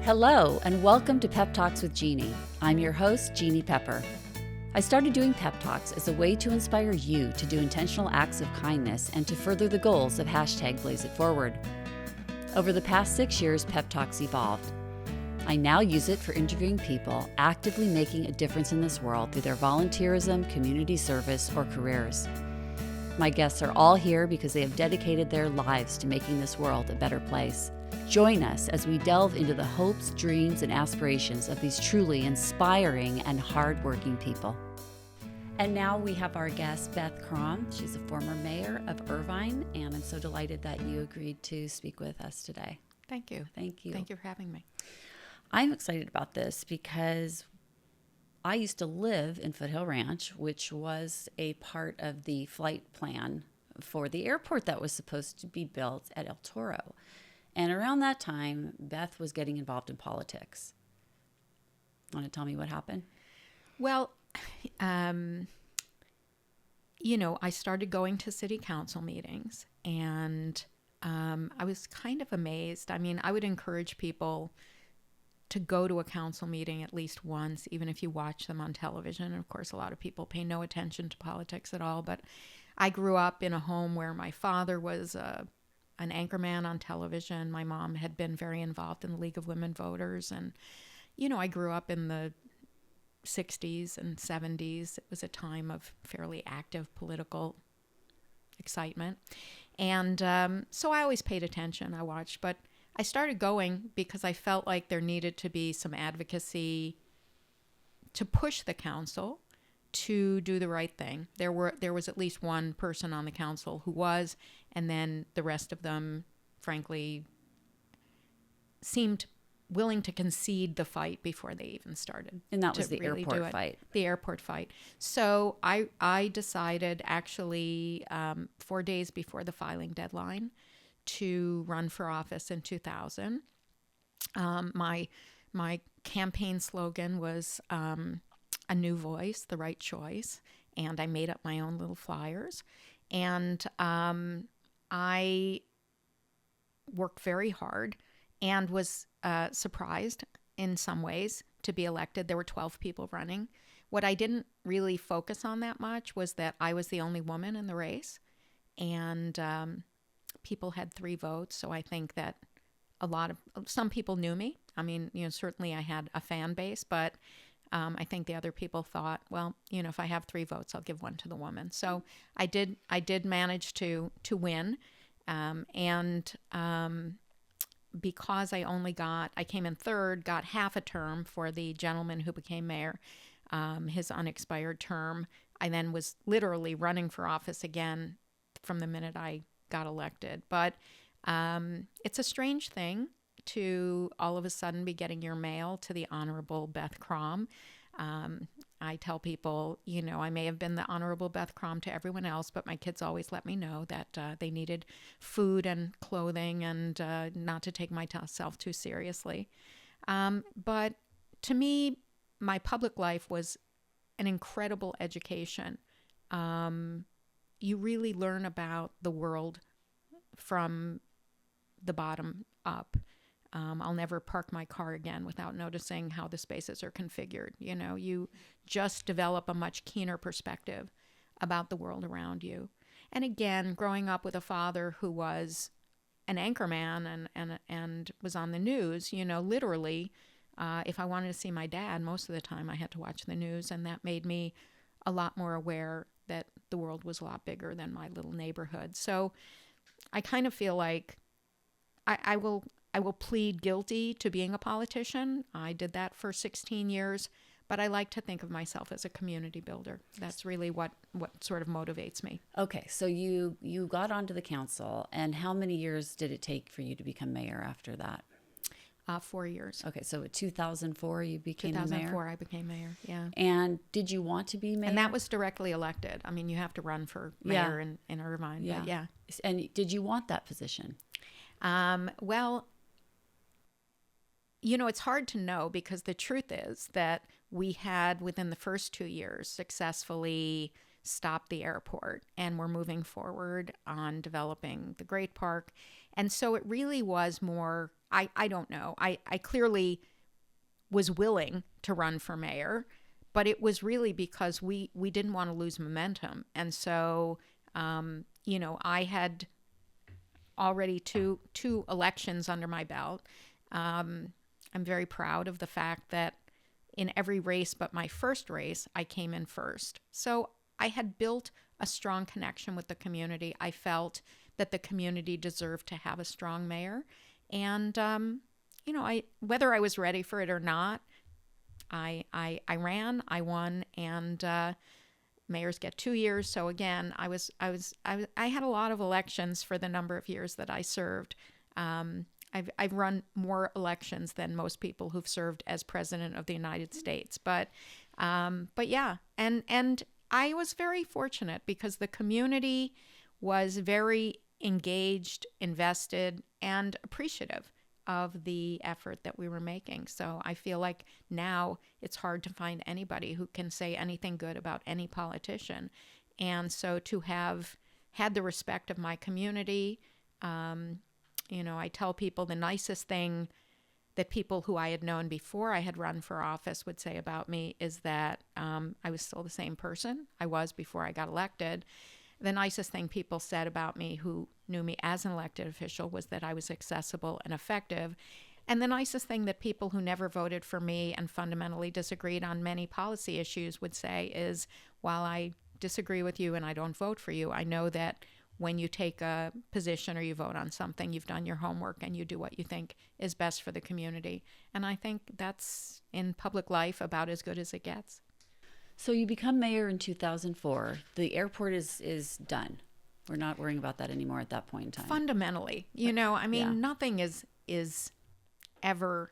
Hello, and welcome to Pep Talks with Jeanne. I'm your host, Jeanne Pepper. I started doing Pep Talks as a way to inspire you to do intentional acts of kindness and to further the goals of #BlazeItForward. Over the past 6 years, Pep Talks evolved. I now use it for interviewing people actively making a difference in this world through their volunteerism, community service, or careers. My guests are all here because they have dedicated their lives to making this world a better place. Join us as we delve into the hopes, dreams, and aspirations of these truly inspiring and hardworking people. And now we have our guest, Beth Krom. She's a former mayor of Irvine, and I'm so delighted that you agreed to speak with us today. Thank you. Thank you. Thank you for having me. I'm excited about this because I used to live in Foothill Ranch, which was a part of the flight plan for the airport that was supposed to be built at El Toro. And around that time, Beth was getting involved in politics. Want to tell me what happened? Well, I started going to city council meetings, and I was kind of amazed. I mean, I would encourage people to go to a council meeting at least once, even if you watch them on television. And of course, a lot of people pay no attention to politics at all. But I grew up in a home where my father was an anchorman on television. My mom had been very involved in the League of Women Voters. And, I grew up in the 60s and 70s. It was a time of fairly active political excitement. And so I always paid attention. I watched. But I started going because I felt like there needed to be some advocacy to push the council to do the right thing. There was at least one person on the council who was, and then the rest of them, frankly, seemed willing to concede the fight before they even started. And that was the airport fight. The airport fight. So I decided actually 4 days before the filing deadline to run for office in 2000. My campaign slogan was a new voice, the right choice, and I made up my own little flyers. And I worked very hard and was surprised in some ways to be elected. There were 12 people running. What I didn't really focus on that much was that I was the only woman in the race, and people had 3 votes. So I think that some people knew me. I mean, certainly I had a fan base, but I think the other people thought, well, if I have 3 votes, I'll give one to the woman. So I did manage to win. Because I came in third, got half a term for the gentleman who became mayor, his unexpired term. I then was literally running for office again from the minute I got elected. But it's a strange thing to all of a sudden be getting your mail to the Honorable Beth Krom. I tell people, I may have been the Honorable Beth Krom to everyone else, but my kids always let me know that they needed food and clothing and not to take myself too seriously. But to me, my public life was an incredible education. You really learn about the world from the bottom up. I'll never park my car again without noticing how the spaces are configured. You just develop a much keener perspective about the world around you. And again, growing up with a father who was an anchorman and was on the news, literally, if I wanted to see my dad, most of the time I had to watch the news, and that made me a lot more aware that the world was a lot bigger than my little neighborhood. So I kind of feel like I will plead guilty to being a politician. I did that for 16 years, but I like to think of myself as a community builder. That's really what sort of motivates me. Okay, so you got onto the council, and how many years did it take for you to become mayor after that? 4 years. Okay, so in 2004 you became mayor? 2004 I became mayor, yeah. And did you want to be mayor? And that was directly elected. I mean, you have to run for mayor in Irvine. Yeah. But yeah. And did you want that position? Well, it's hard to know, because the truth is that we had, within the first 2 years, successfully stopped the airport, and we're moving forward on developing the Great Park. And so it really was more, I don't know. I clearly was willing to run for mayor, but it was really because we didn't want to lose momentum. And so, I had already two elections under my belt. I'm very proud of the fact that in every race but my first race, I came in first. So I had built a strong connection with the community. I felt that the community deserved to have a strong mayor. And, whether I was ready for it or not, I ran, I won, and mayors get 2 years. So again, I had a lot of elections for the number of years that I served. I've run more elections than most people who've served as president of the United States. But yeah, and I was very fortunate because the community was very engaged, invested, and appreciative of the effort that we were making. So I feel like now it's hard to find anybody who can say anything good about any politician. And so to have had the respect of my community, I tell people the nicest thing that people who I had known before I had run for office would say about me is that I was still the same person I was before I got elected. The nicest thing people said about me who knew me as an elected official was that I was accessible and effective. And the nicest thing that people who never voted for me and fundamentally disagreed on many policy issues would say is, while I disagree with you and I don't vote for you, I know that when you take a position or you vote on something, you've done your homework and you do what you think is best for the community. And I think that's in public life about as good as it gets. So you become mayor in 2004. The airport is done. We're not worrying about that anymore at that point in time. Fundamentally, nothing is ever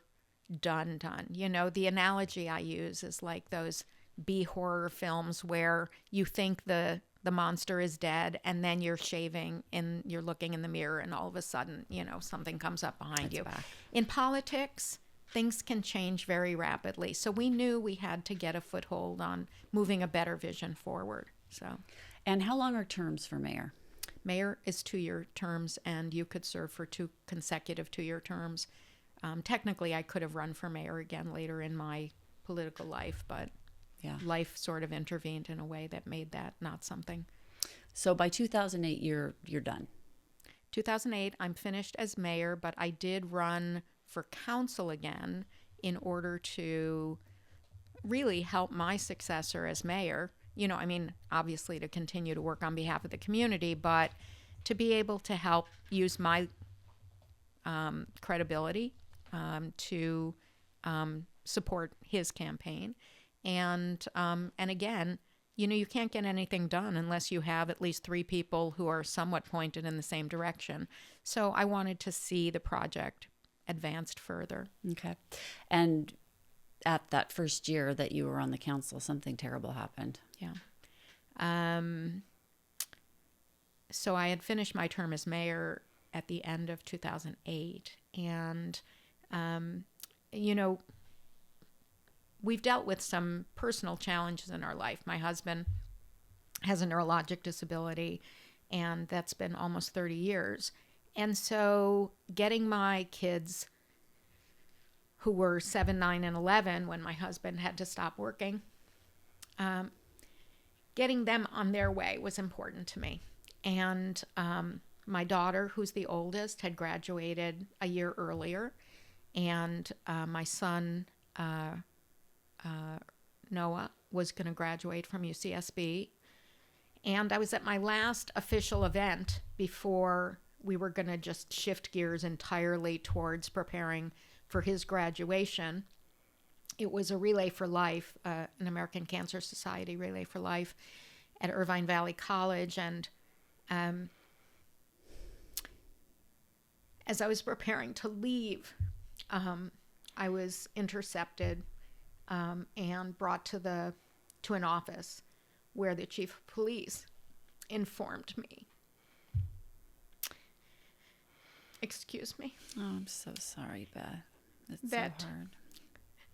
done. The analogy I use is like those B horror films where you think the monster is dead and then you're shaving and you're looking in the mirror and all of a sudden, something comes up behind you. Back. In politics, things can change very rapidly. So we knew we had to get a foothold on moving a better vision forward. And how long are terms for mayor? Mayor is 2-year terms, and you could serve for 2 consecutive 2-year terms. Technically, I could have run for mayor again later in my political life, but life sort of intervened in a way that made that not something. So by 2008, you're done. 2008, I'm finished as mayor, but I did run for council again in order to really help my successor as mayor. Obviously to continue to work on behalf of the community, but to be able to help use my credibility to support his campaign. And again, you can't get anything done unless you have at least 3 people who are somewhat pointed in the same direction. So I wanted to see the project advanced further. Okay. And at that first year that you were on the council, something terrible happened. Yeah. So I had finished my term as mayor at the end of 2008. And, we've dealt with some personal challenges in our life. My husband has a neurologic disability, and that's been almost 30 years. And so getting my kids, who were 7, 9, and 11 when my husband had to stop working, getting them on their way was important to me. And my daughter, who's the oldest, had graduated a year earlier. And my son, Noah, was going to graduate from UCSB. And I was at my last official event before we were going to just shift gears entirely towards preparing for his graduation. It was a Relay for Life, an American Cancer Society Relay for Life at Irvine Valley College. And as I was preparing to leave, I was intercepted and brought to an office where the chief of police informed me. Excuse me. Oh, I'm so sorry, Beth. It's so hard.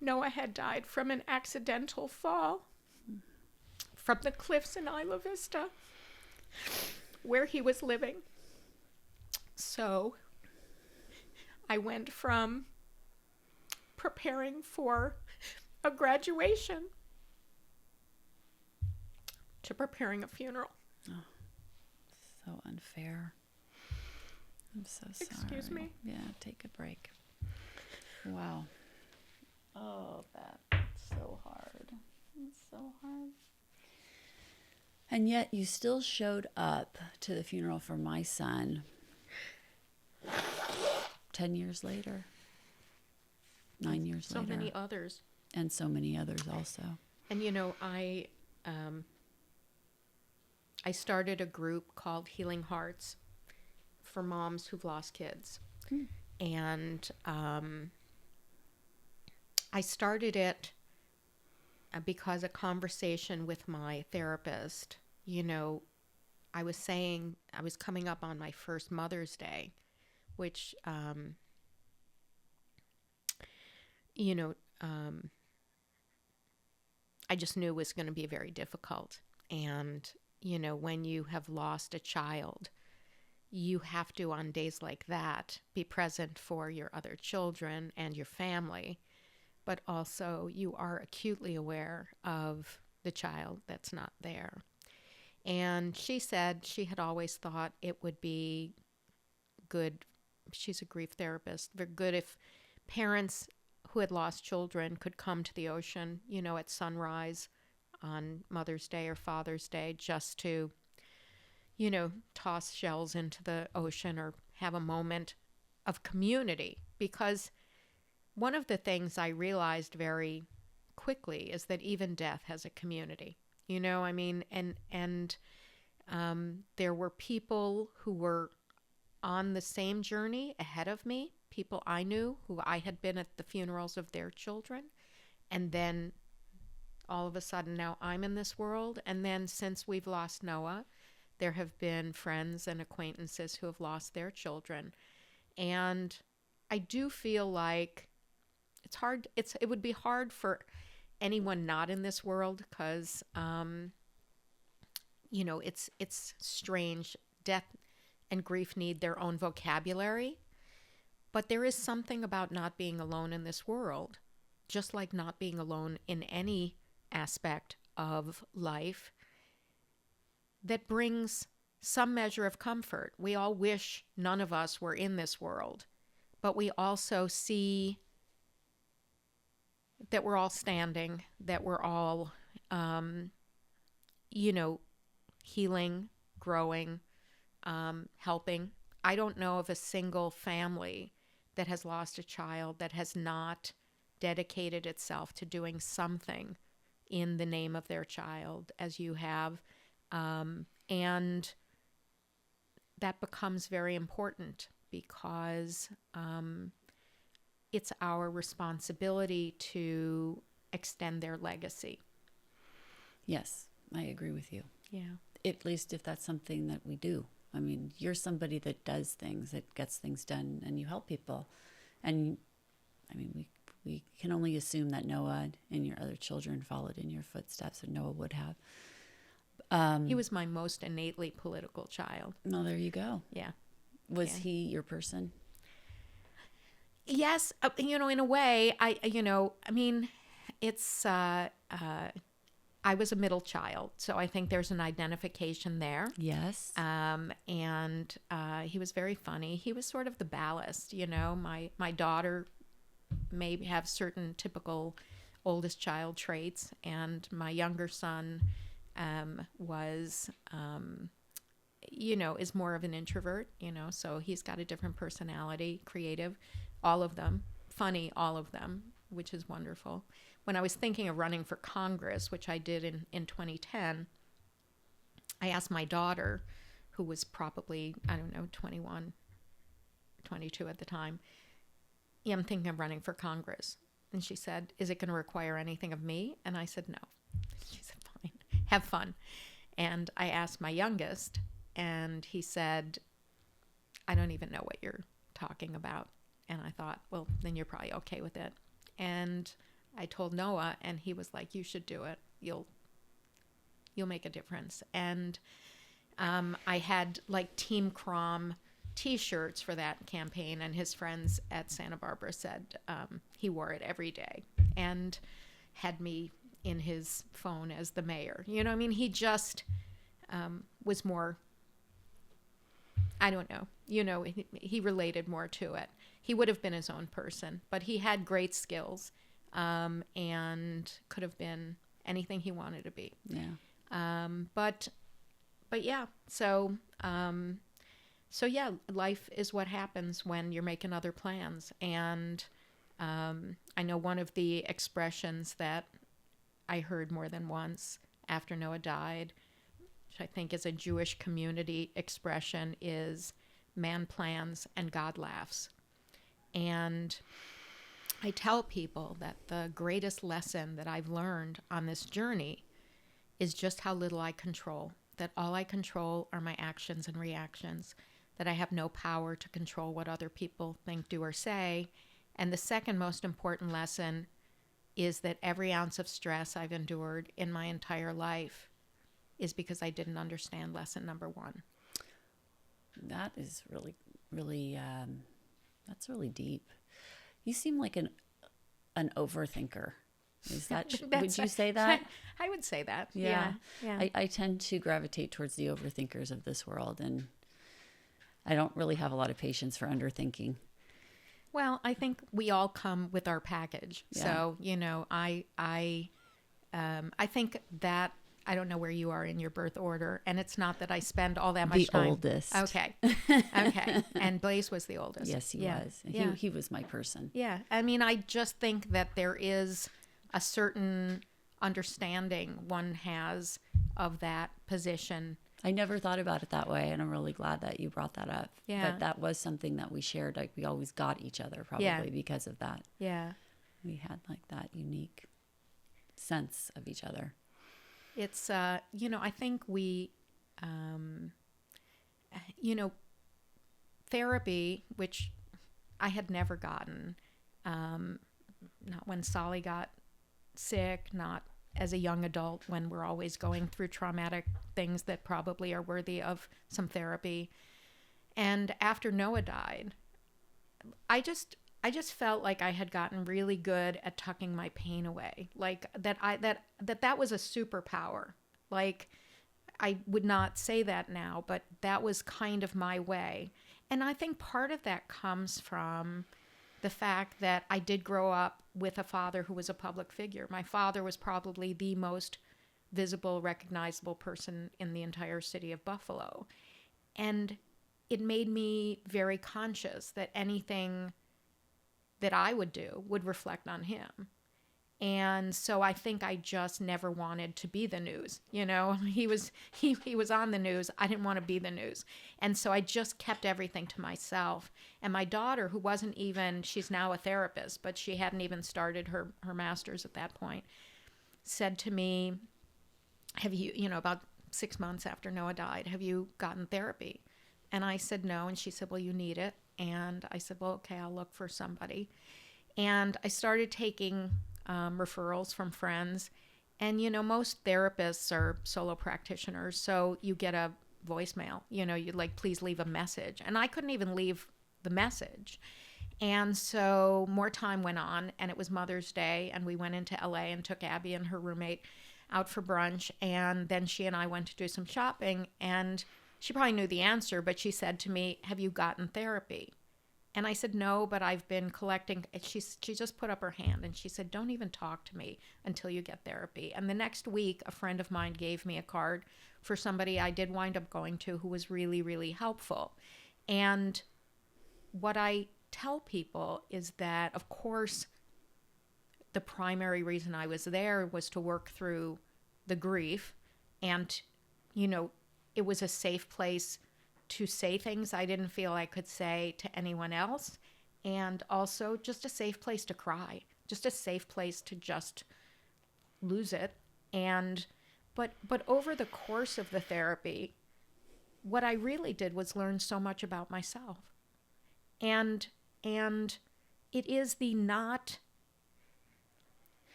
Noah had died from an accidental fall from the cliffs in Isla Vista where he was living. So I went from preparing for a graduation to preparing a funeral. Oh, so unfair. I'm so sorry. Excuse me? Yeah, take a break. Wow. Oh, that's so hard. It's so hard. And yet you still showed up to the funeral for my son 10 years later. 9 years later. So many others. And so many others also. And, I started a group called Healing Hearts for moms who've lost kids. And I started it because a conversation with my therapist, I was saying I was coming up on my first Mother's Day, which, I just knew was going to be very difficult. And, when you have lost a child, you have to, on days like that, be present for your other children and your family, but also you are acutely aware of the child that's not there. And she said she had always thought it would be good, she's a grief therapist, very good if parents who had lost children could come to the ocean, at sunrise on Mother's Day or Father's Day, just to, toss shells into the ocean or have a moment of community. Because one of the things I realized very quickly is that even death has a community, and there were people who were on the same journey ahead of me, people I knew who I had been at the funerals of their children. And then all of a sudden now I'm in this world. And then since we've lost Noah, there have been friends and acquaintances who have lost their children. And I do feel like it's hard. It would be hard for anyone not in this world because, it's strange. Death and grief need their own vocabulary. But there is something about not being alone in this world, just like not being alone in any aspect of life, that brings some measure of comfort. We all wish none of us were in this world, but we also see that we're all standing, that we're all, healing, growing, helping. I don't know of a single family that has lost a child that has not dedicated itself to doing something in the name of their child, as you have. And that becomes very important because it's our responsibility to extend their legacy. Yes, I agree with you. Yeah. At least if that's something that we do. I mean, you're somebody that does things, that gets things done, and you help people. And, I mean, we can only assume that Noah and your other children followed in your footsteps, and Noah would have. He was my most innately political child. No, there you go. Yeah. Was he your person? Yes. In a way, it's, I was a middle child, so I think there's an identification there. Yes. And he was very funny. He was sort of the ballast, My daughter may have certain typical oldest child traits, and my younger son was, is more of an introvert, so he's got a different personality, creative, all of them, funny, all of them, which is wonderful. When I was thinking of running for Congress, which I did in 2010, I asked my daughter, who was probably, 21, 22 at the time, yeah, I'm thinking of running for Congress. And she said, is it going to require anything of me? And I said, no. She said, fine, have fun. And I asked my youngest, and he said, I don't even know what you're talking about. And I thought, well, then you're probably okay with it. And I told Noah, and he was like, you should do it. You'll You'll make a difference. And I had like Team Krom T-shirts for that campaign, and his friends at Santa Barbara said he wore it every day and had me in his phone as the mayor. You know, I mean, he just was more, I don't know, you know, he related more to it. He would have been his own person, but he had great skills and could have been anything he wanted to be. Yeah. But yeah, so yeah, life is what happens when you're making other plans. And I know one of the expressions that I heard more than once after Noah died, which I think is a Jewish community expression, is man plans and God laughs. And I tell people that the greatest lesson that I've learned on this journey is just how little I control, that all I control are my actions and reactions, that I have no power to control what other people think, do, or say. And the second most important lesson is that every ounce of stress I've endured in my entire life is because I didn't understand lesson number one. That is really, really, that's really deep. You seem like an overthinker. Is that, would you say that? I would say that. Yeah. Yeah. I tend to gravitate towards the overthinkers of this world, and I don't really have a lot of patience for underthinking. Well, I think we all come with our package. Yeah. So, you know, I think that, I don't know where you are in your birth order, and it's not that I spend all that much time. The oldest. Okay. And Blaze was the oldest. Yes, he was. Yeah. He was my person. Yeah. I mean, I just think that there is a certain understanding one has of that position. I never thought about it that way, and I'm really glad that you brought that up. Yeah. But that was something that we shared. Like, we always got each other probably because of that. Yeah. We had like that unique sense of each other. It's, you know, I think we, you know, therapy, which I had never gotten, not when Solly got sick, not as a young adult when we're always going through traumatic things that probably are worthy of some therapy. And after Noah died, I just felt like I had gotten really good at tucking my pain away. Like that was a superpower. Like, I would not say that now, but that was kind of my way. And I think part of that comes from the fact that I did grow up with a father who was a public figure. My father was probably the most visible, recognizable person in the entire city of Buffalo. And it made me very conscious that anything that I would do would reflect on him. And so I think I just never wanted to be the news. You know, he was on the news. I didn't want to be the news. And so I just kept everything to myself. And my daughter, who wasn't even, she's now a therapist, but she hadn't even started her master's at that point, said to me, have you, you know, about 6 months after Noah died, have you gotten therapy? And I said no. And she said, well, you need it. And I said, well, okay, I'll look for somebody. And I started taking referrals from friends. And, you know, most therapists are solo practitioners. So you get a voicemail, you know, you'd like, please leave a message. And I couldn't even leave the message. And so more time went on, and it was Mother's Day, and we went into LA and took Abby and her roommate out for brunch. And then she and I went to do some shopping, and she probably knew the answer, but she said to me, have you gotten therapy? And I said, no, but I've been collecting. She just put up her hand, and she said, don't even talk to me until you get therapy. And the next week, a friend of mine gave me a card for somebody I did wind up going to who was really, really helpful. And what I tell people is that, of course, the primary reason I was there was to work through the grief. And, you know, it was a safe place to say things I didn't feel I could say to anyone else. And also just a safe place to cry, just a safe place to just lose it. And, but over the course of the therapy, what I really did was learn so much about myself. And it is the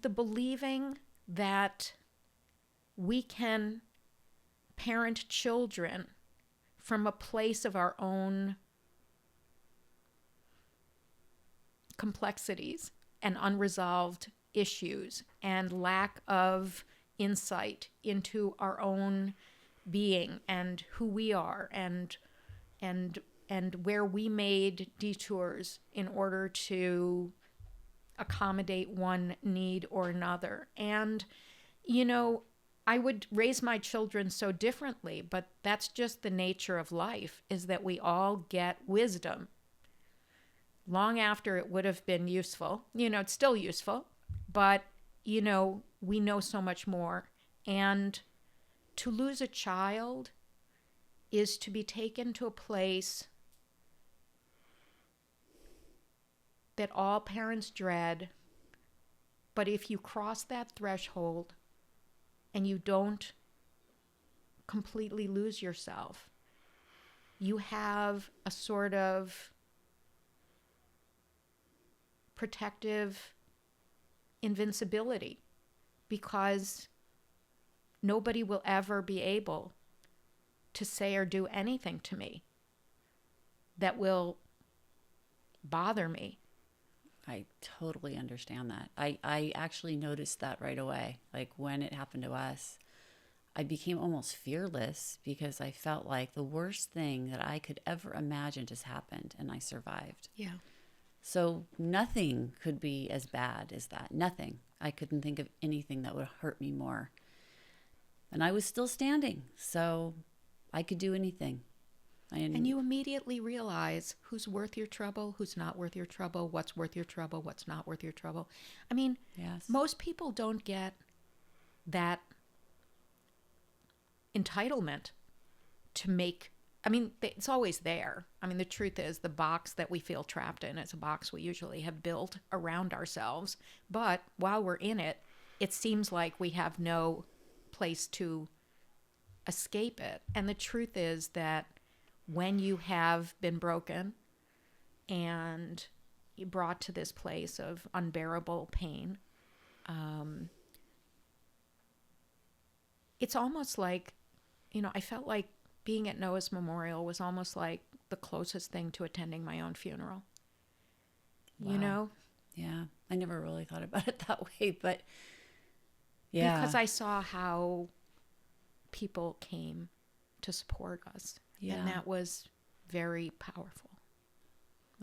believing that we can parent children from a place of our own complexities and unresolved issues and lack of insight into our own being and who we are and where we made detours in order to accommodate one need or another. And, you know, I would raise my children so differently, but that's just the nature of life, is that we all get wisdom long after it would have been useful. You know, it's still useful, but, you know, we know so much more. And to lose a child is to be taken to a place that all parents dread. But if you cross that threshold and you don't completely lose yourself, you have a sort of protective invincibility, because nobody will ever be able to say or do anything to me that will bother me. I totally understand that. I actually noticed that right away. Like when it happened to us, I became almost fearless because I felt like the worst thing that I could ever imagine just happened and I survived. Yeah. So nothing could be as bad as that. Nothing. I couldn't think of anything that would hurt me more. And I was still standing, so I could do anything. And you immediately realize who's worth your trouble, who's not worth your trouble, what's worth your trouble, what's not worth your trouble. I mean, yes. Most people don't get that entitlement to make, I mean, it's always there. I mean, the truth is the box that we feel trapped in is a box we usually have built around ourselves. But while we're in it, it seems like we have no place to escape it. And the truth is that when you have been broken and brought to this place of unbearable pain, it's almost like, you know, I felt like being at Noah's memorial was almost like the closest thing to attending my own funeral. Wow. You know? Yeah. I never really thought about it that way, but yeah. Because I saw how people came to support us. Yeah. And that was very powerful.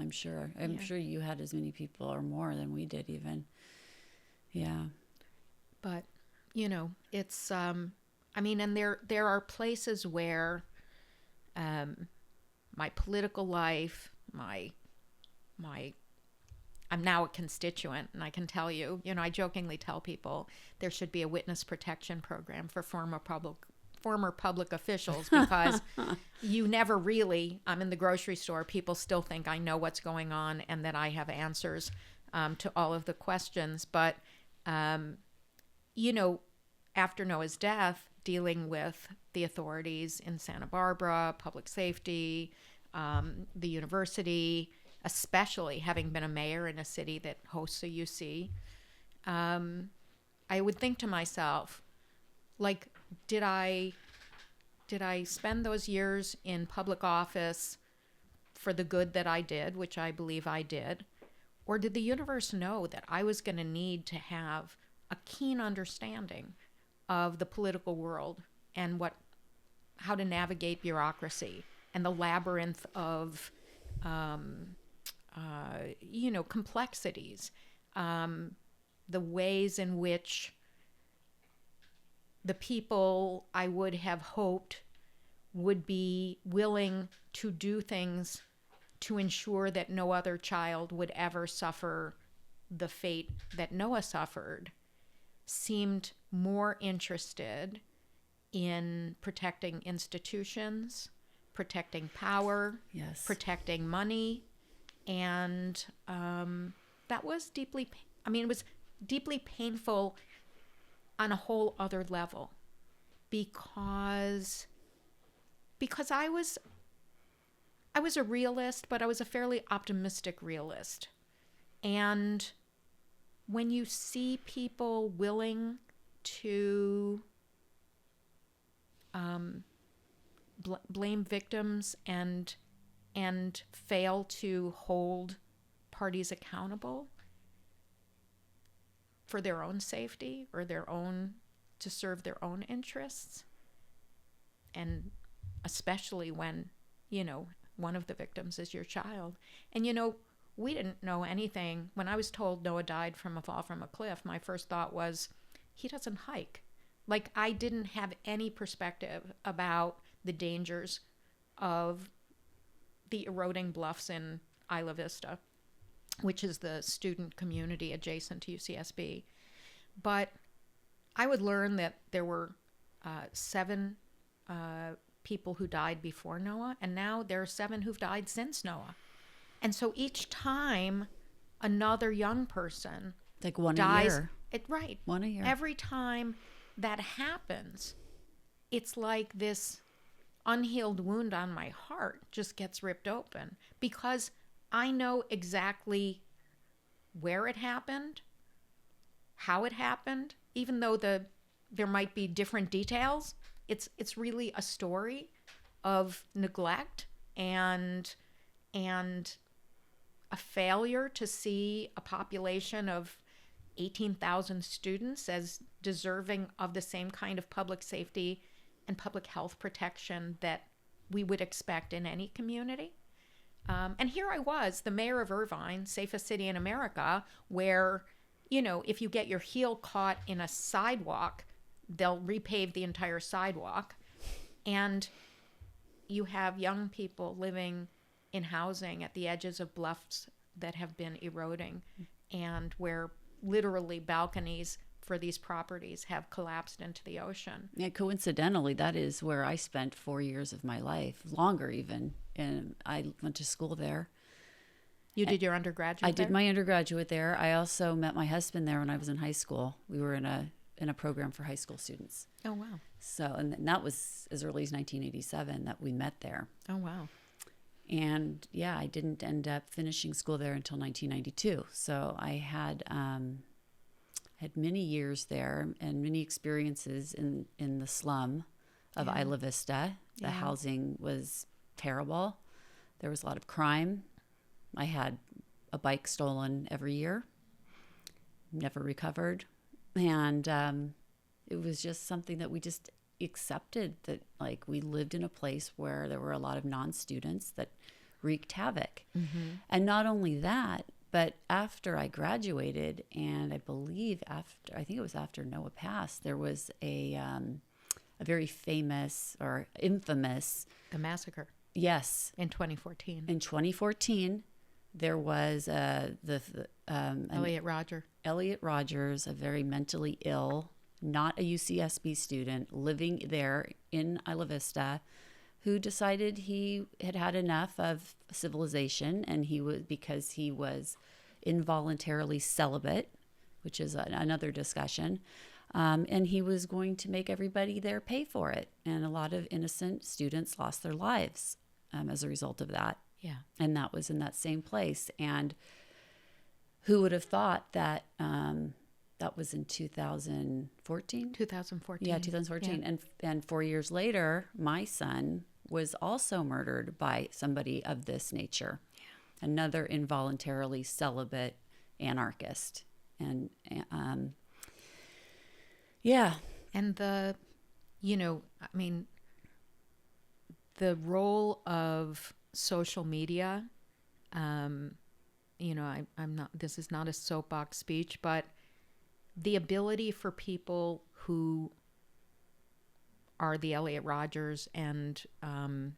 I'm sure. I'm sure you had as many people or more than we did even. Yeah. But, you know, it's, I mean, and there are places where my political life, I'm now a constituent, and I can tell you, you know, I jokingly tell people there should be a witness protection program for former public officials, because you never really, I'm in the grocery store, people still think I know what's going on and that I have answers to all of the questions. But, you know, after Noah's death, dealing with the authorities in Santa Barbara, public safety, the university, especially having been a mayor in a city that hosts a UC, I would think to myself, like, did I spend those years in public office for the good that I did, which I believe I did, or did the universe know that I was going to need to have a keen understanding of the political world and how to navigate bureaucracy and the labyrinth of you know, complexities, the ways in which the people I would have hoped would be willing to do things to ensure that no other child would ever suffer the fate that Noah suffered, seemed more interested in protecting institutions, protecting power, yes, protecting money. And that was deeply, I mean, it was deeply painful on a whole other level, because I was a realist, but I was a fairly optimistic realist. And when you see people willing to blame victims and fail to hold parties accountable for their own safety or to serve their own interests. And especially when, one of the victims is your child. And, we didn't know anything. When I was told Noah died from a fall from a cliff, my first thought was, he doesn't hike. Like, I didn't have any perspective about the dangers of the eroding bluffs in Isla Vista, which is the student community adjacent to UCSB. But I would learn that there were 7 people who died before Noah, and now there are 7 who've died since Noah. And so each time another young person like one dies, a year. Right. One a year. Every time that happens, it's like this unhealed wound on my heart just gets ripped open, because I know exactly where it happened, how it happened, even though there might be different details. It's really a story of neglect and a failure to see a population of 18,000 students as deserving of the same kind of public safety and public health protection that we would expect in any community. And here I was, the mayor of Irvine, safest city in America, where, if you get your heel caught in a sidewalk, they'll repave the entire sidewalk. And you have young people living in housing at the edges of bluffs that have been eroding, and where literally balconies for these properties have collapsed into the ocean. Yeah, coincidentally, that is where I spent 4 years of my life, longer even, and I went to school there. You did your undergraduate I there? did my undergraduate there. I also met my husband there when I was in high school. We were in a program for high school students. Oh, wow. So, and that was as early as 1987 that we met there. Oh, wow. And yeah, I didn't end up finishing school there until 1992. So I had many years there and many experiences in the slum of Isla Vista. The housing was terrible. There was a lot of crime. I had a bike stolen every year, never recovered. And it was just something that we just accepted, that like we lived in a place where there were a lot of non-students that wreaked havoc. Mm-hmm. And not only that, but after I graduated, and I think it was after Noah passed, there was a very famous or infamous... The massacre. Yes. In 2014. In 2014, there was Elliot Rogers, a very mentally ill, not a UCSB student, living there in Isla Vista, who decided he had had enough of civilization, and because he was involuntarily celibate, which is another discussion, and he was going to make everybody there pay for it. And a lot of innocent students lost their lives as a result of that. Yeah. And that was in that same place. And who would have thought that that was in 2014? 2014. Yeah, 2014. Yeah. And 4 years later, my son was also murdered by somebody of this nature. Yeah. Another involuntarily celibate anarchist. And yeah. And the role of social media, I'm not, this is not a soapbox speech, but the ability for people who are the Elliot Rogers and, I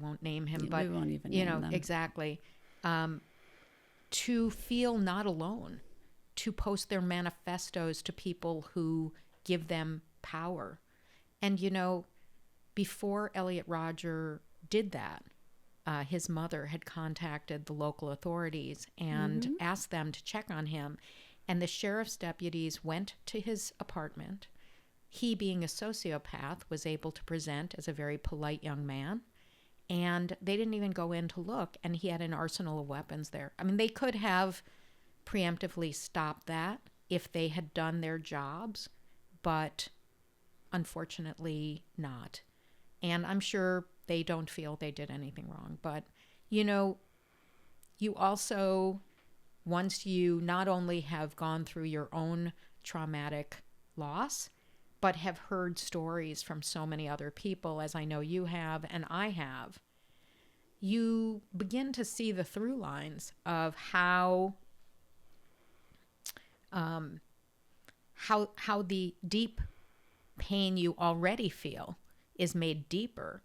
won't name him, but we won't even name them. Exactly, to feel not alone, to post their manifestos to people who give them power. And, before Elliot Rodger did that, his mother had contacted the local authorities and asked them to check on him. And the sheriff's deputies went to his apartment. He, being a sociopath, was able to present as a very polite young man. And they didn't even go in to look. And he had an arsenal of weapons there. I mean, they could have preemptively stopped that if they had done their jobs. But unfortunately not. And I'm sure they don't feel they did anything wrong. But, you know, you also, once you not only have gone through your own traumatic loss, but have heard stories from so many other people, as I know you have and I have, you begin to see the through lines of how the deep pain you already feel is made deeper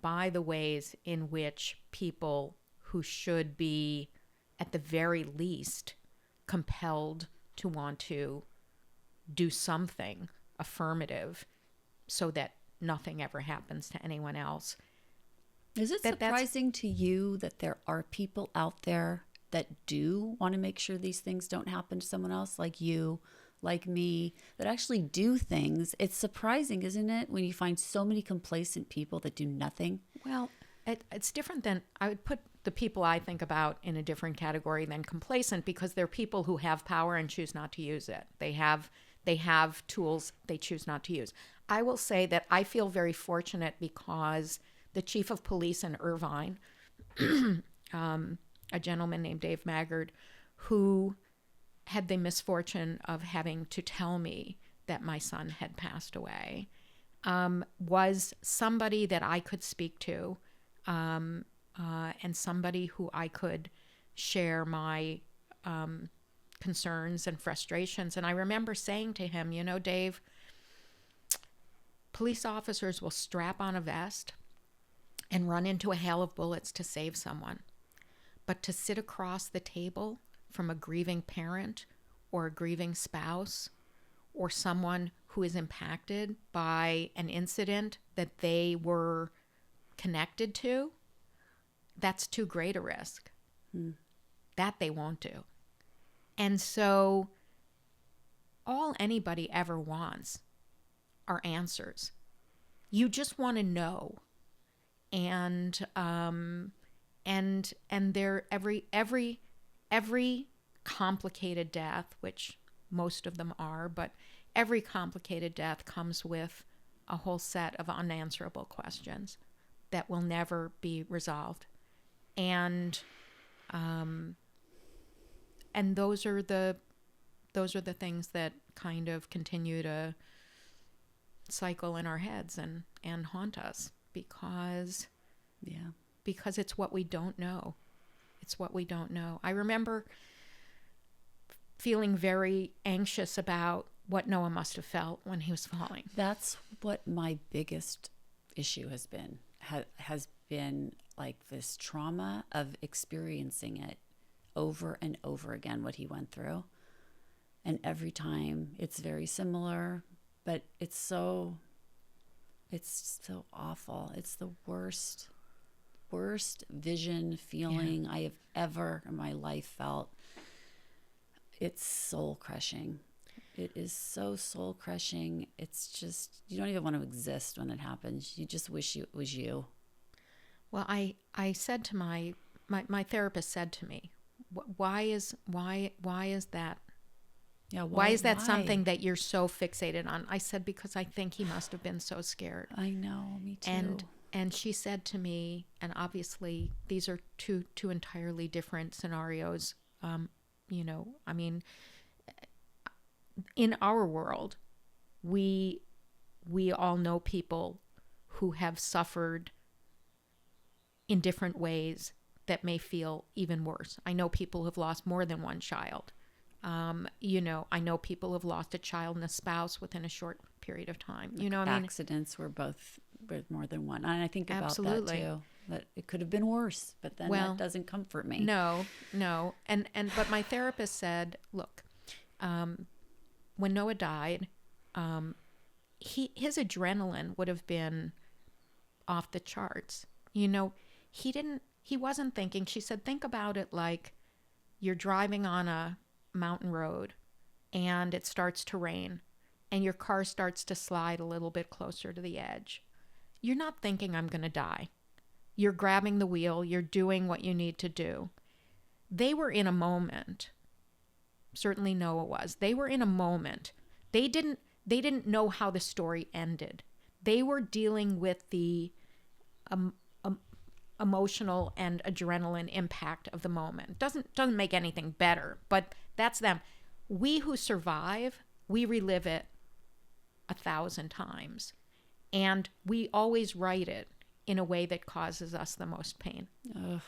by the ways in which people who should be, at the very least, compelled to want to do something affirmative so that nothing ever happens to anyone else. Is it surprising to you that there are people out there that do want to make sure these things don't happen to someone else, like you, like me, that actually do things? It's surprising, isn't it, when you find so many complacent people that do nothing? Well, it's different than, I would put the people I think about in a different category than complacent, because they're people who have power and choose not to use it. They have tools they choose not to use. I will say that I feel very fortunate because the chief of police in Irvine, a gentleman named Dave Maggard, who had the misfortune of having to tell me that my son had passed away, was somebody that I could speak to, and somebody who I could share my concerns and frustrations. And I remember saying to him, you know, Dave, police officers will strap on a vest and run into a hail of bullets to save someone. But to sit across the table from a grieving parent or a grieving spouse or someone who is impacted by an incident that they were connected to, that's too great a risk. That they won't do. And so all anybody ever wants are answers. You just want to know. And there every complicated death, which most of them are, but every complicated death comes with a whole set of unanswerable questions that will never be resolved. And those are the things that kind of continue to cycle in our heads and haunt us because it's what we don't know. It's what we don't know. I remember feeling very anxious about what Noah must have felt when he was falling. That's what my biggest issue has been. Has been like this trauma of experiencing it over and over again, what he went through. And every time it's very similar, but it's so awful. It's the worst vision, feeling I have ever in my life felt. It's soul crushing. It is so soul crushing. It's just, you don't even want to exist when it happens. You just wish it was you. Well, I said to my therapist said to me, why is that? Yeah, why is that something that you're so fixated on? I said, because I think he must have been so scared. I know, me too. And she said to me, and obviously these are two entirely different scenarios. I mean, in our world, we all know people who have suffered in different ways that may feel even worse. I know people who have lost more than one child. I know people who have lost a child and a spouse within a short period of time. Accidents were more than one. And I think about Absolutely. that too. That it could have been worse, but then that doesn't comfort me. No. But my therapist said, look, when Noah died, his adrenaline would have been off the charts. He wasn't thinking, she said, think about it like you're driving on a mountain road and it starts to rain and your car starts to slide a little bit closer to the edge. You're not thinking, I'm going to die. You're grabbing the wheel. You're doing what you need to do. They were in a moment. Certainly Noah was. They were in a moment. They didn't they didn't know how the story ended. They were dealing with the emotional and adrenaline impact of the moment. Doesn't make anything better, but that's them. We who survive, we relive it 1,000 times, and we always write it in a way that causes us the most pain. Ugh,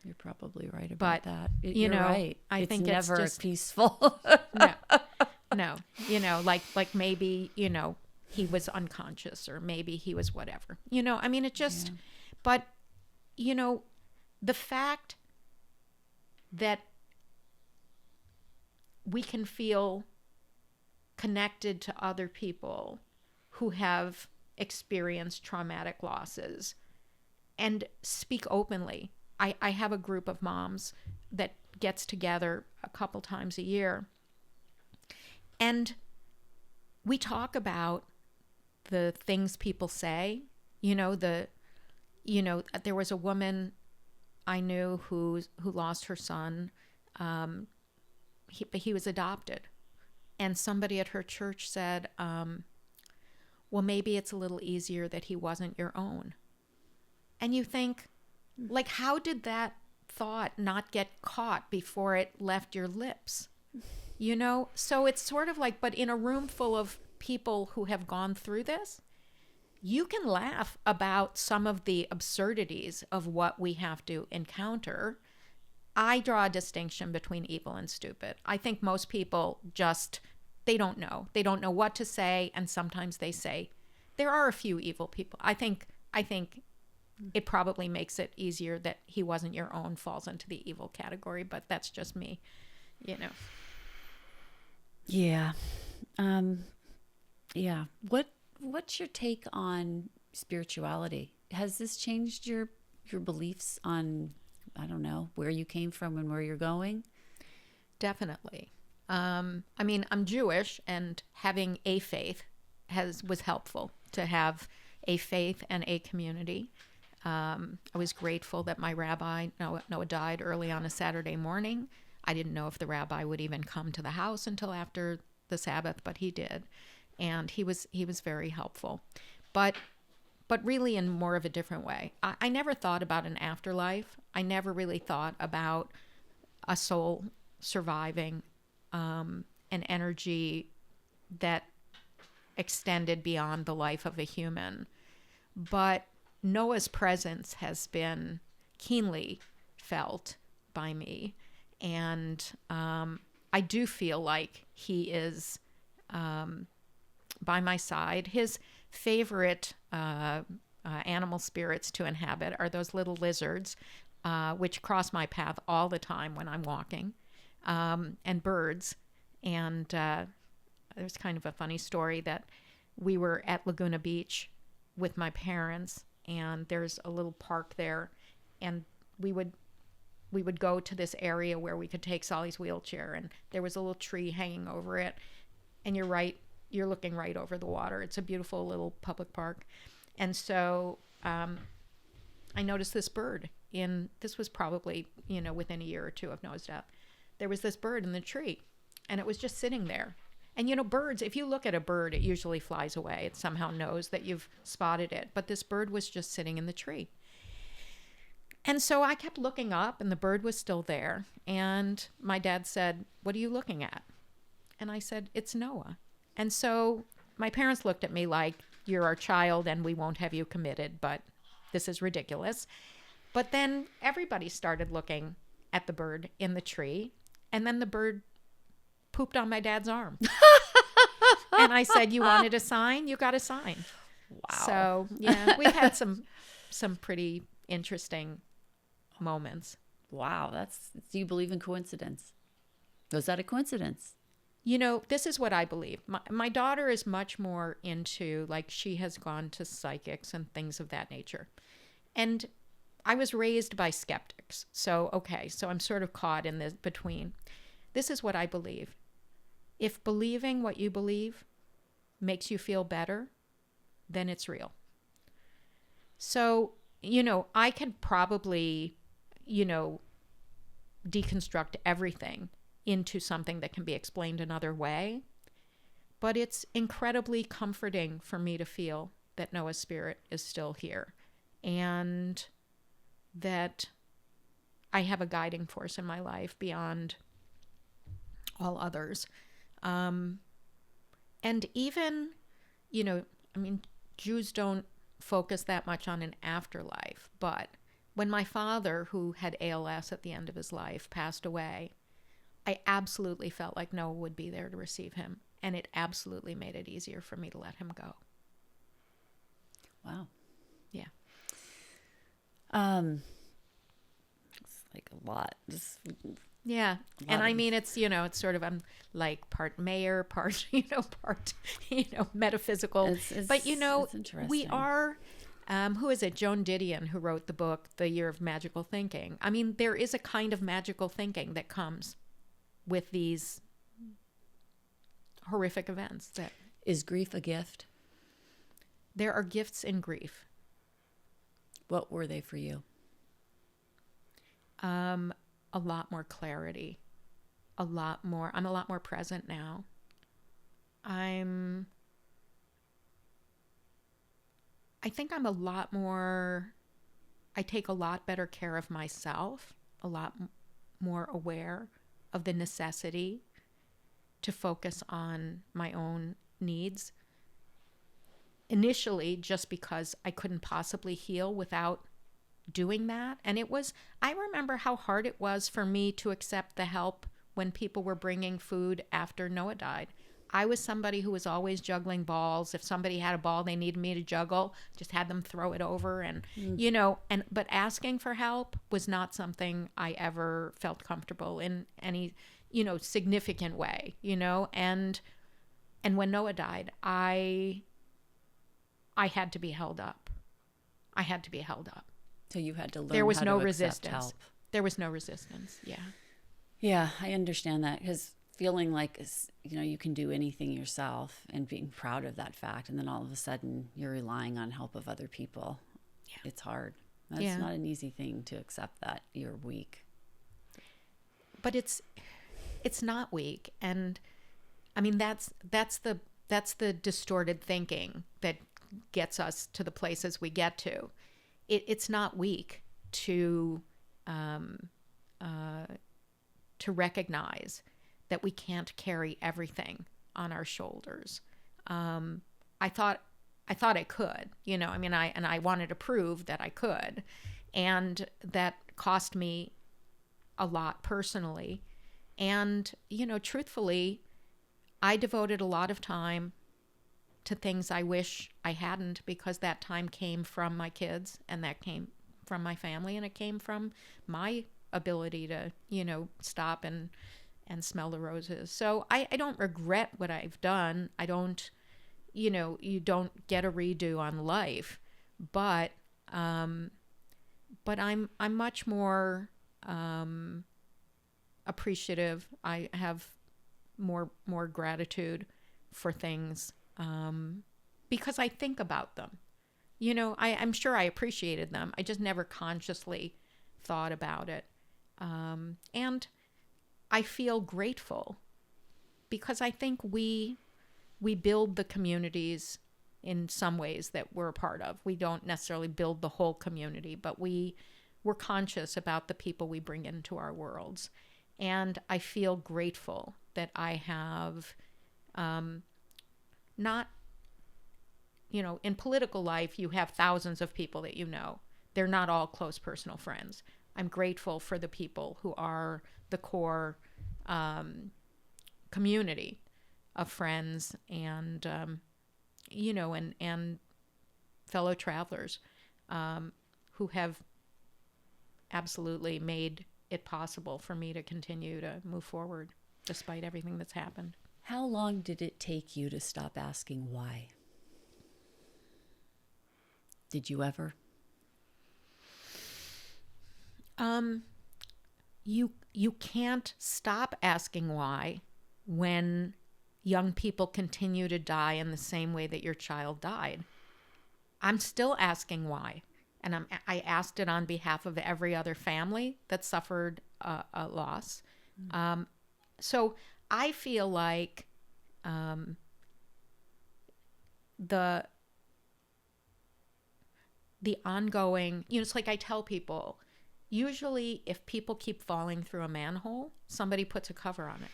you're probably right about that. You're right. I think it's never just peaceful. no. Like maybe, he was unconscious, or maybe he was whatever. I mean, it just, but, the fact that we can feel connected to other people who have experienced traumatic losses and speak openly. I have a group of moms that gets together a couple times a year, and we talk about the things people say. There was a woman I knew who lost her son. He was adopted, and somebody at her church said, well, maybe it's a little easier that he wasn't your own. And you think, like, how did that thought not get caught before it left your lips? So it's sort of like, but in a room full of people who have gone through this, you can laugh about some of the absurdities of what we have to encounter. I draw a distinction between evil and stupid. I think most people just, they don't know. They don't know what to say, and sometimes they say, there are a few evil people. I think it probably makes it easier that he wasn't your own falls into the evil category, but that's just me, Yeah. Yeah. What's your take on spirituality? Has this changed your beliefs on, I don't know, where you came from and where you're going? Definitely. I mean, I'm Jewish, and having a faith was helpful to have a faith and a community. I was grateful that my rabbi, Noah died early on a Saturday morning. I didn't know if the rabbi would even come to the house until after the Sabbath, but he did. And he was very helpful. But really in more of a different way. I never thought about an afterlife. I never really thought about a soul surviving, an energy that extended beyond the life of a human. But Noah's presence has been keenly felt by me. And I do feel like he is by my side. His favorite animal spirits to inhabit are those little lizards, which cross my path all the time when I'm walking, and birds. And there's kind of a funny story that we were at Laguna Beach with my parents, and there's a little park there, and we would go to this area where we could take Solly's wheelchair, and there was a little tree hanging over it, and you're looking right over the water. It's a beautiful little public park. And so I noticed this bird this was probably, within a year or two of Noah's death. There was this bird in the tree, and it was just sitting there. And birds, if you look at a bird, it usually flies away. It somehow knows that you've spotted it. But this bird was just sitting in the tree. And so I kept looking up, and the bird was still there. And my dad said, "What are you looking at?" And I said, "It's Noah." And so my parents looked at me like, "You're our child, and we won't have you committed, but this is ridiculous." But then everybody started looking at the bird in the tree, and then the bird pooped on my dad's arm. And I said, "You wanted a sign? You got a sign." Wow. So, yeah, we've had some pretty interesting moments. Wow. Do you believe in coincidence? Was that a coincidence? This is what I believe. My daughter is much more into, like, she has gone to psychics and things of that nature. And I was raised by skeptics. So I'm sort of caught in this between. This is what I believe. If believing what you believe makes you feel better, then it's real. So, I could probably, deconstruct everything into something that can be explained another way. But it's incredibly comforting for me to feel that Noah's spirit is still here, and that I have a guiding force in my life beyond all others. And even, Jews don't focus that much on an afterlife, but when my father, who had ALS at the end of his life, passed away, I absolutely felt like Noah would be there to receive him, and it absolutely made it easier for me to let him go. Wow. Yeah. It's like a lot. Yeah. And I mean, it's, it's sort of, I'm like part mayor, part, part, metaphysical. But, it's interesting. we are, who is it? Joan Didion, who wrote the book, The Year of Magical Thinking. I mean, there is a kind of magical thinking that comes with these horrific events. Is grief a gift? There are gifts in grief. What were they for you? A lot more clarity, I'm a lot more present now. I think I'm a lot more, I take a lot better care of myself, a lot more aware of the necessity to focus on my own needs. Initially, just because I couldn't possibly heal without doing that. And I remember how hard it was for me to accept the help when people were bringing food after Noah died. I was somebody who was always juggling balls. If somebody had a ball they needed me to juggle, just had them throw it over. And, but asking for help was not something I ever felt comfortable in any, significant way, and when Noah died, I had to be held up. So you had to learn. There was how no to accept resistance. help. There was no resistance. Yeah. Yeah, I understand that, because feeling like, you can do anything yourself and being proud of that fact, and then all of a sudden you're relying on help of other people. Yeah. It's hard. That's not an easy thing to accept, that you're weak. But it's not weak, and I mean that's the distorted thinking that gets us to the places we get to. It's not weak to recognize that we can't carry everything on our shoulders. I thought I could, I wanted to prove that I could, and that cost me a lot personally. And, truthfully, I devoted a lot of time to things I wish I hadn't, because that time came from my kids, and that came from my family, and it came from my ability to, stop and smell the roses. So I don't regret what I've done. I don't, you don't get a redo on life, but I'm much more appreciative. I have more gratitude for things, because I think about them. I'm sure I appreciated them. I just never consciously thought about it. And I feel grateful, because I think we build the communities in some ways that we're a part of. We don't necessarily build the whole community, but we're conscious about the people we bring into our worlds. And I feel grateful that I have not, in political life, you have thousands of people that They're not all close personal friends. I'm grateful for the people who are the core community of friends and, and fellow travelers who have absolutely made it possible for me to continue to move forward despite everything that's happened. How long did it take you to stop asking why? Did you ever? You can't stop asking why when young people continue to die in the same way that your child died. I'm still asking why. And I asked it on behalf of every other family that suffered a loss. So I feel like the ongoing, it's like I tell people, usually if people keep falling through a manhole, somebody puts a cover on it.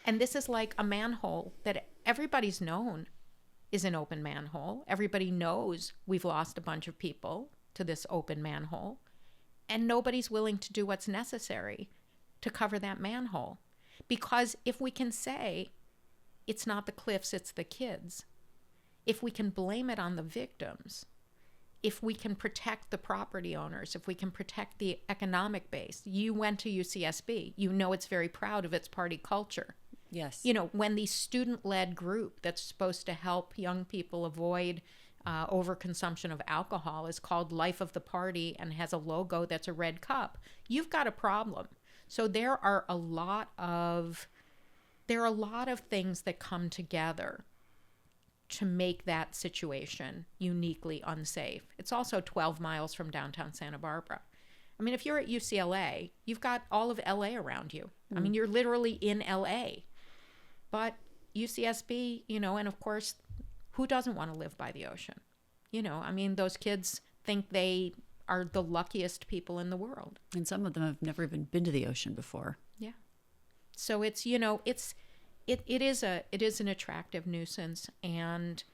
And this is like a manhole that everybody's known is an open manhole. Everybody knows we've lost a bunch of people to this open manhole, and nobody's willing to do what's necessary to cover that manhole. Because if we can say it's not the cliffs, it's the kids, if we can blame it on the victims, if we can protect the property owners, if we can protect the economic base. You went to UCSB, it's very proud of its party culture. Yes. When the student-led group that's supposed to help young people avoid overconsumption of alcohol is called Life of the Party and has a logo that's a red cup, you've got a problem. So there are a lot of things that come together to make that situation uniquely unsafe. It's also 12 miles from downtown Santa Barbara. I mean, if you're at UCLA, you've got all of LA around you. I mean, you're literally in LA. But UCSB, and of course, who doesn't want to live by the ocean? I mean, those kids think they are the luckiest people in the world. And some of them have never even been to the ocean before. Yeah. So it's, it is an attractive nuisance, and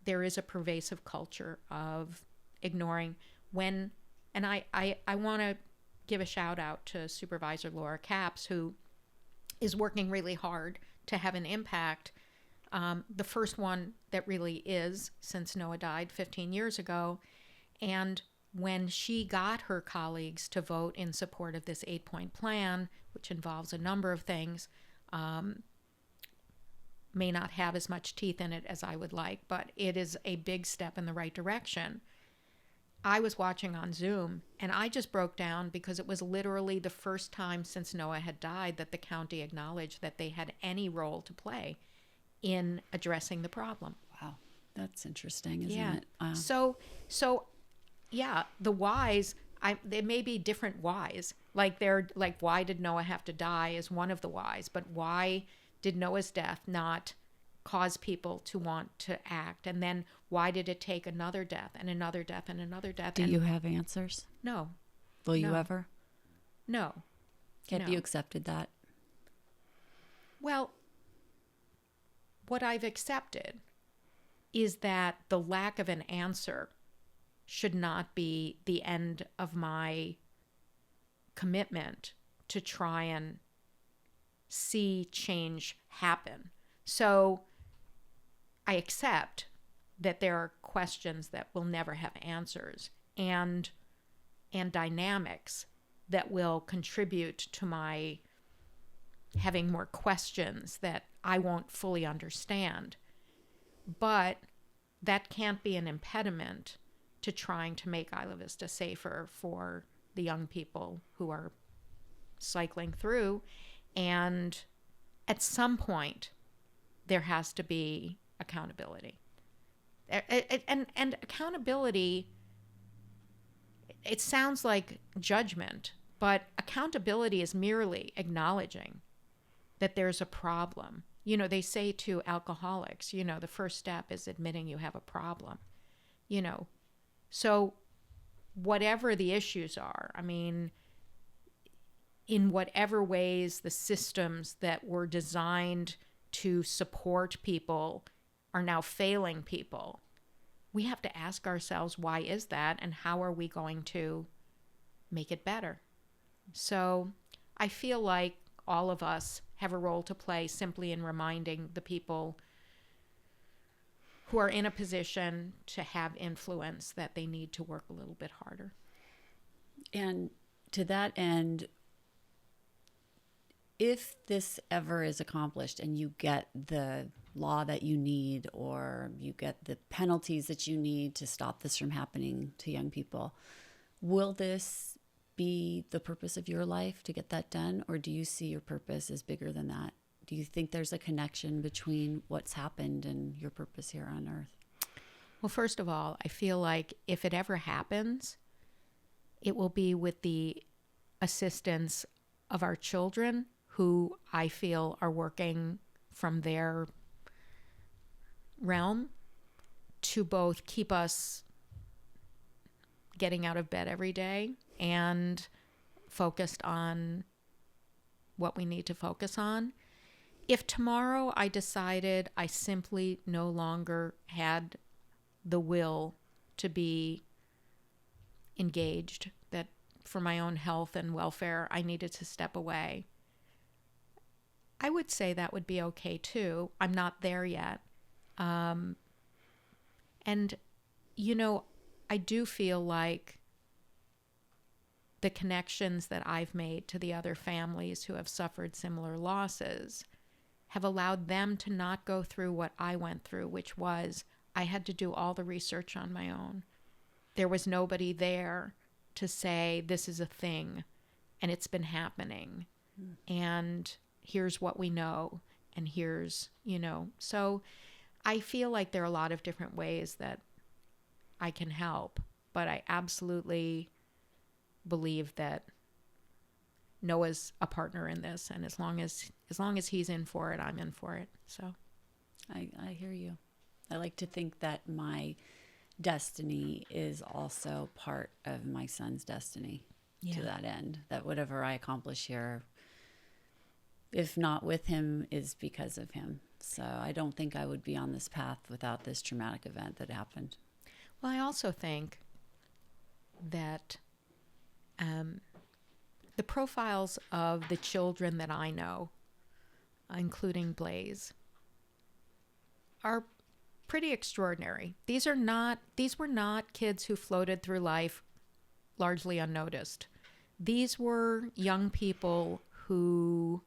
there is a pervasive culture of ignoring and I want to give a shout out to Supervisor Laura Capps, who is working really hard to have an impact. The first one that really is, since Noah died 15 years ago. And when she got her colleagues to vote in support of this 8-point plan, which involves a number of things, may not have as much teeth in it as I would like, but it is a big step in the right direction. I was watching on Zoom, and I just broke down because it was literally the first time since Noah had died that the county acknowledged that they had any role to play in addressing the problem. Wow, that's interesting, isn't it? Wow. So, yeah, the whys, there may be different whys. Like why did Noah have to die is one of the whys, but why did Noah's death not cause people to want to act? And then why did it take another death and another death and another death? Do you have answers? No. Will you ever? No. Have you accepted that? Well, what I've accepted is that the lack of an answer should not be the end of my commitment to try and see change happen. So I accept that there are questions that will never have answers, and dynamics that will contribute to my having more questions that I won't fully understand. But that can't be an impediment to trying to make Isla Vista safer for the young people who are cycling through. And at some point, there has to be accountability. And accountability, it sounds like judgment, but accountability is merely acknowledging that there's a problem. They say to alcoholics, the first step is admitting you have a problem. So whatever the issues are, I mean, in whatever ways the systems that were designed to support people are now failing people, we have to ask ourselves, why is that, and how are we going to make it better? So I feel like all of us have a role to play simply in reminding the people who are in a position to have influence that they need to work a little bit harder. And to that end, if this ever is accomplished and you get the law that you need, or you get the penalties that you need to stop this from happening to young people, will this be the purpose of your life to get that done? Or do you see your purpose as bigger than that? Do you think there's a connection between what's happened and your purpose here on earth? Well, first of all, I feel like if it ever happens, it will be with the assistance of our children, who I feel are working from their realm to both keep us getting out of bed every day and focused on what we need to focus on. If tomorrow I decided I simply no longer had the will to be engaged, that for my own health and welfare, I needed to step away, I would say that would be okay too. I'm not there yet. And, you know, I do feel like the connections that I've made to the other families who have suffered similar losses have allowed them to not go through what I went through, which was I had to do all the research on my own. There was nobody there to say, this is a thing and it's been happening. And here's what we know. And here's, you know, so I feel like there are a lot of different ways that I can help, but I absolutely believe that Noah's a partner in this, and as long as he's in for it, I'm in for it. So I hear you. I like to think that my destiny is also part of my son's destiny. To that end, that whatever I accomplish here, if not with him, is because of him. So I don't think I would be on this path without this traumatic event that happened. Well, I also think that the profiles of the children that I know, including Blaze, are pretty extraordinary. These were not kids who floated through life largely unnoticed. These were young people who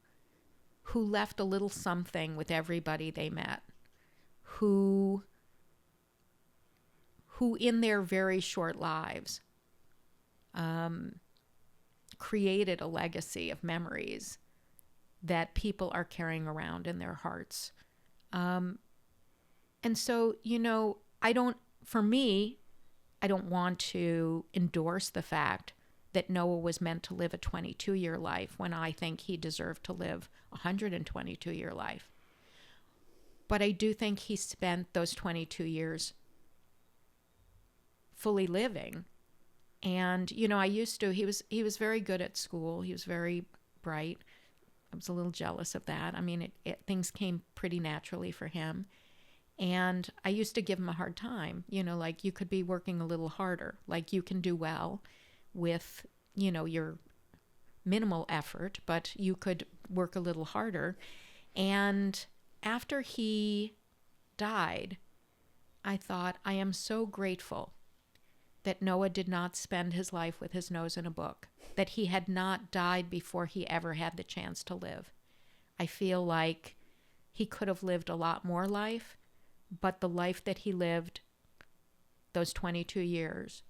left a little something with everybody they met, who in their very short lives created a legacy of memories that people are carrying around in their hearts. And so, you know, I don't want to endorse the fact that Noah was meant to live a 22-year life when I think he deserved to live a 122-year life. But I do think he spent those 22 years fully living. And, you know, he was very good at school. He was very bright. I was a little jealous of that. I mean, things came pretty naturally for him. And I used to give him a hard time, you know, like, you could be working a little harder, like you can do well with, you know, your minimal effort, but you could work a little harder. And after he died, I thought, I am so grateful that Noah did not spend his life with his nose in a book, that he had not died before he ever had the chance to live. I feel like he could have lived a lot more life, but the life that he lived, those 22 years,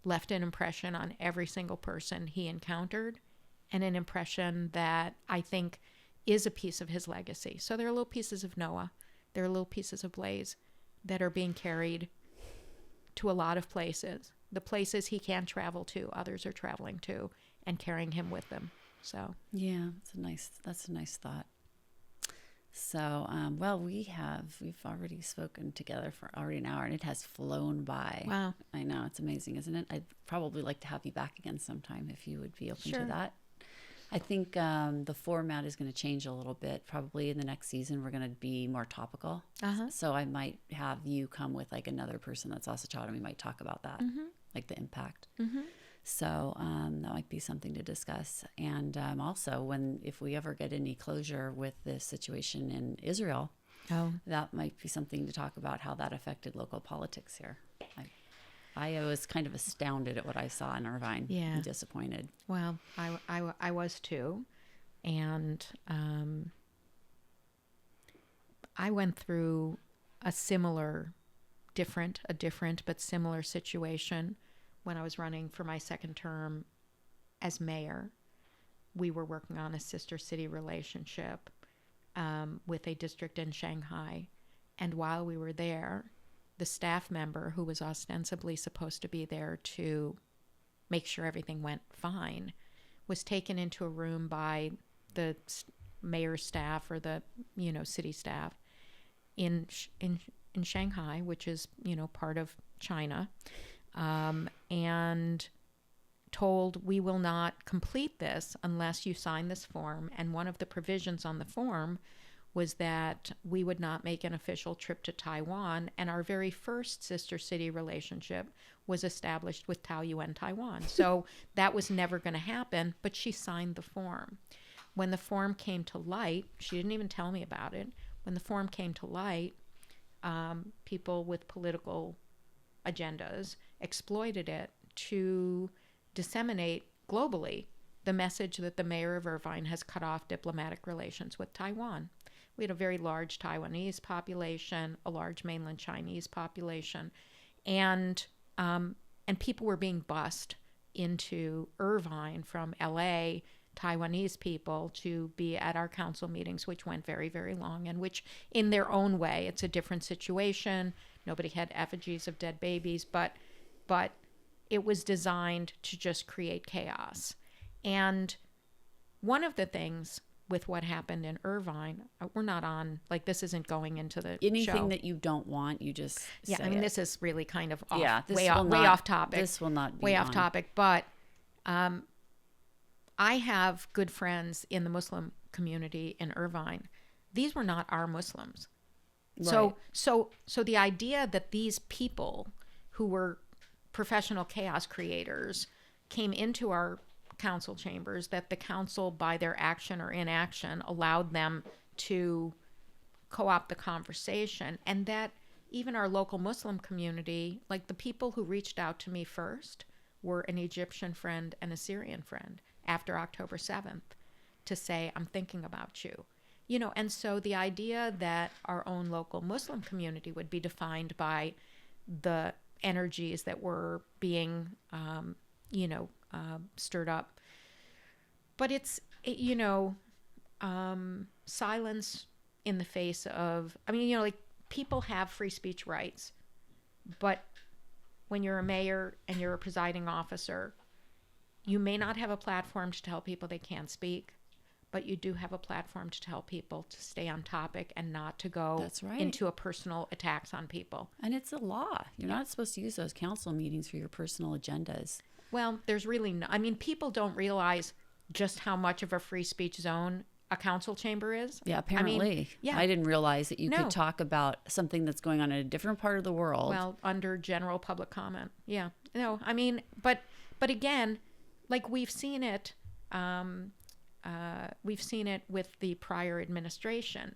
left an impression on every single person he encountered, and an impression that I think is a piece of his legacy. So there are little pieces of Noah, there are little pieces of Blaze that are being carried to a lot of places. The places he can't travel to, others are traveling to and carrying him with them. So yeah, that's a nice thought. So, well, we've already spoken together for already an hour, and it has flown by. Wow. I know, it's amazing, isn't it? I'd probably like to have you back again sometime if you would be open Sure. to that. I think the format is going to change a little bit. Probably in the next season, we're going to be more topical. Uh-huh. So I might have you come with like another person that's also taught, and we might talk about that, like the impact. Mm-hmm. So that might be something to discuss. And also, if we ever get any closure with this situation in Israel, that might be something to talk about, how that affected local politics here. I was kind of astounded at what I saw in Irvine. Yeah. And disappointed. Well, I was too. And I went through a different but similar situation when I was running for my second term as mayor. We were working on a sister city relationship with a district in Shanghai. And while we were there, the staff member who was ostensibly supposed to be there to make sure everything went fine was taken into a room by the mayor's staff or the, city staff in in Shanghai, which is, part of China, and told, we will not complete this unless you sign this form. And one of the provisions on the form was that we would not make an official trip to Taiwan. And our very first sister city relationship was established with Taoyuan, Taiwan. So that was never going to happen, but she signed the form. When the form came to light, she didn't even tell me about it. When the form came to light, people with political agendas exploited it to disseminate globally the message that the mayor of Irvine has cut off diplomatic relations with Taiwan. We had a very large Taiwanese population, a large mainland Chinese population, and people were being bussed into Irvine from LA, Taiwanese people, to be at our council meetings, which went very, very long, and which in their own way, it's a different situation. Nobody had effigies of dead babies, but it was designed to just create chaos. And one of the things with what happened in Irvine, we're not on, like, this isn't going into the anything show that you don't want, you just say I mean, it. this is really kind of off, Yeah, way off topic. This will not be way on. off topic. But I have good friends in the Muslim community in Irvine. These were not our Muslims. Right. So the idea that these people who were professional chaos creators came into our council chambers, that the council, by their action or inaction, allowed them to co-opt the conversation, and that even our local Muslim community, like the people who reached out to me first were an Egyptian friend and a Syrian friend after October 7th to say, I'm thinking about you. And so the idea that our own local Muslim community would be defined by the energies that were being, stirred up. But it's, silence in the face of, people have free speech rights, but when you're a mayor and you're a presiding officer, you may not have a platform to tell people they can't speak, but you do have a platform to tell people to stay on topic and not to go That's right. into a personal attacks on people. And it's a law. You're not supposed to use those council meetings for your personal agendas. Well, there's really no, people don't realize just how much of a free speech zone a council chamber is. Yeah, apparently. I didn't realize that you could talk about something that's going on in a different part of the world. Well, under general public comment. Yeah. No, but again, like we've seen it with the prior administration.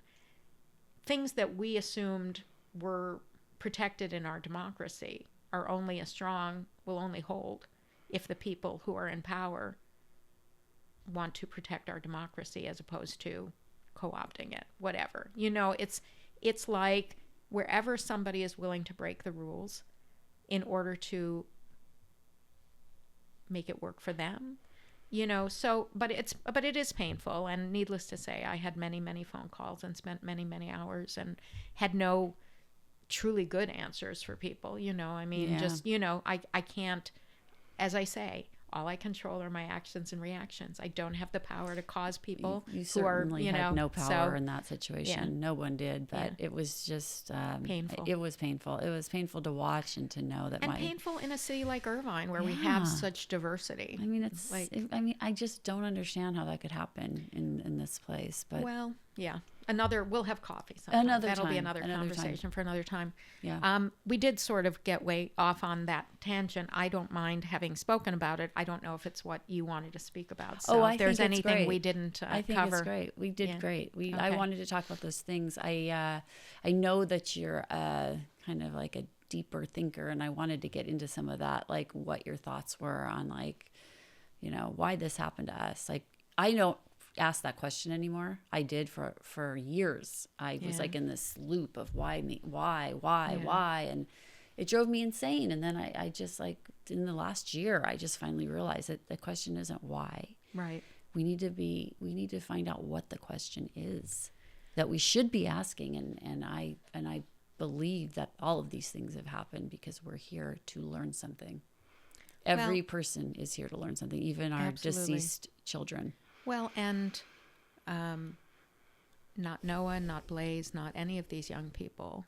Things that we assumed were protected in our democracy are only as strong, will only hold, if the people who are in power want to protect our democracy as opposed to co-opting it, whatever. It's like wherever somebody is willing to break the rules in order to make it work for them, but it is painful. And needless to say, I had many, many phone calls and spent many, many hours and had no truly good answers for people, I can't, as I say, all I control are my actions and reactions. I don't have the power to cause people you who are, certainly had no power in that situation. Yeah. No one did, but it was just painful. It was painful. It was painful to watch and to know that painful in a city like Irvine where we have such diversity. It's I just don't understand how that could happen in this place. But well, yeah. We'll have coffee sometime. That'll be another conversation for another time. Yeah. We did sort of get way off on that tangent. I don't mind having spoken about it. I don't know if it's what you wanted to speak about. So if there's anything we didn't cover. I think it's great. We did great. I wanted to talk about those things. I know that you're kind of like a deeper thinker, and I wanted to get into some of that, like what your thoughts were on, like, why this happened to us. Like, I don't ask that question anymore. I did for years. I was like in this loop of why me, why, and it drove me insane. And then I just, like, in the last year, I just finally realized that the question isn't why. Right. We need to find out what the question is that we should be asking. And I believe that all of these things have happened because we're here to learn something. Every person is here to learn something, even our deceased children. Well, and not Noah, not Blaze, not any of these young people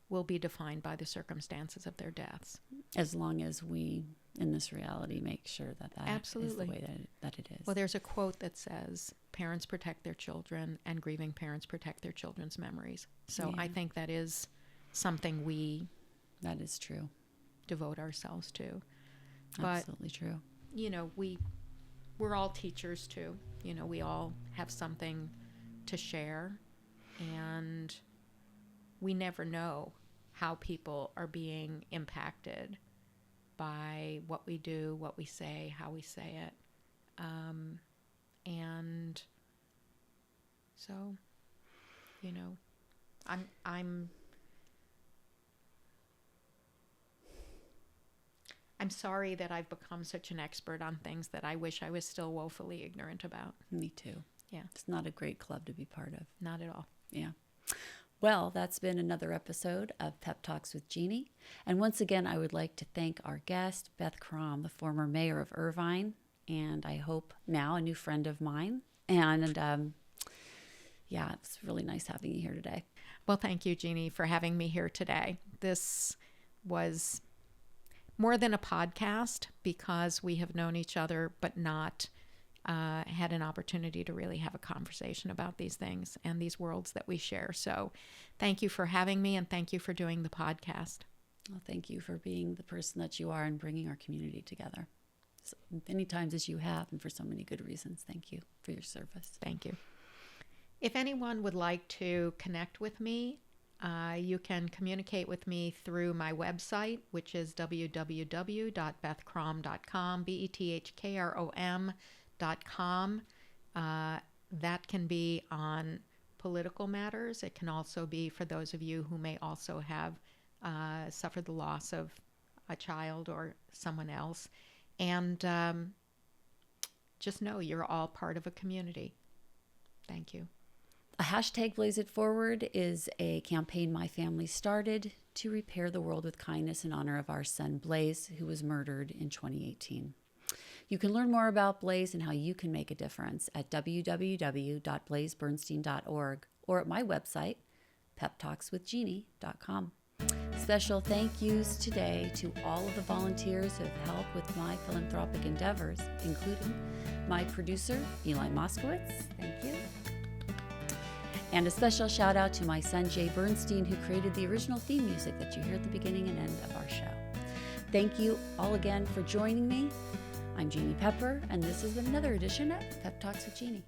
will be defined by the circumstances of their deaths. As long as we, in this reality, make sure that Absolutely. is the way that it is. Well, there's a quote that says, parents protect their children and grieving parents protect their children's memories. So I think that is something that is true. Devote ourselves to. Absolutely true. You know, we're all teachers too. You know, we all have something to share, and we never know how people are being impacted by what we do, what we say, how we say it. And so, you know, I'm sorry that I've become such an expert on things that I wish I was still woefully ignorant about. Me too. Yeah. It's not a great club to be part of. Not at all. Yeah. Well, that's been another episode of Pep Talks with Jeanne. And once again, I would like to thank our guest, Beth Krom, the former mayor of Irvine, and I hope now a new friend of mine. And yeah, it's really nice having you here today. Well, thank you, Jeanne, for having me here today. This was more than a podcast because we have known each other, but not had an opportunity to really have a conversation about these things and these worlds that we share. So thank you for having me, and thank you for doing the podcast. Well, thank you for being the person that you are and bringing our community together so many times as you have, and for so many good reasons. Thank you for your service. Thank you. If anyone would like to connect with me, you can communicate with me through my website, which is www.bethkrom.com, BETHKROM.com. That can be on political matters. It can also be for those of you who may also have suffered the loss of a child or someone else. And just know you're all part of a community. Thank you. A hashtag Blaze It Forward is a campaign my family started to repair the world with kindness in honor of our son Blaze, who was murdered in 2018. You can learn more about Blaze and how you can make a difference at www.blazebernstein.org or at my website, PeppTalksWithJeanne.com. Special thank yous today to all of the volunteers who have helped with my philanthropic endeavors, including my producer, Eli Moskowitz. Thank you. And a special shout out to my son, Jay Bernstein, who created the original theme music that you hear at the beginning and end of our show. Thank you all again for joining me. I'm Jeanne Pepper, and this has been another edition of Pep Talks with Jeanne.